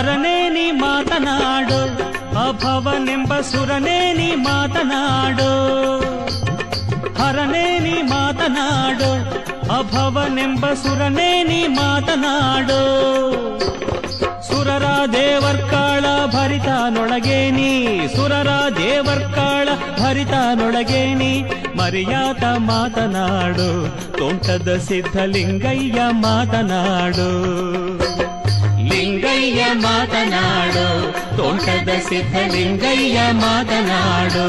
ಹರನೇ ನೀ ಮಾತನಾಡು, ಅಭವನೆಂಬ ಸುರನೇ ನೀ ಮಾತನಾಡು. ಹರನೇ ನೀ ಮಾತನಾಡು, ಅಭವನೆಂಬ ಸುರನೇ ನೀ ಮಾತನಾಡು. ಸುರರ ದೇವರ್ಕಾಳ ಭರಿತನೊಳಗೆ ನೀ, ಸುರರ ದೇವರ್ಕಾಳ ಭರಿತನೊಳಗೆ ನೀ. ಮರ್ಯಾತ ಮಾತನಾಡು, ತೋಂಟದ ಸಿದ್ಧಲಿಂಗಯ್ಯ ಮಾತನಾಡು. ಲಿಂಗಯ್ಯ ಮಾತನಾಡು, ತೋಂಟದ ಸಿದ್ಧಲಿಂಗಯ್ಯ ಮಾತನಾಡು.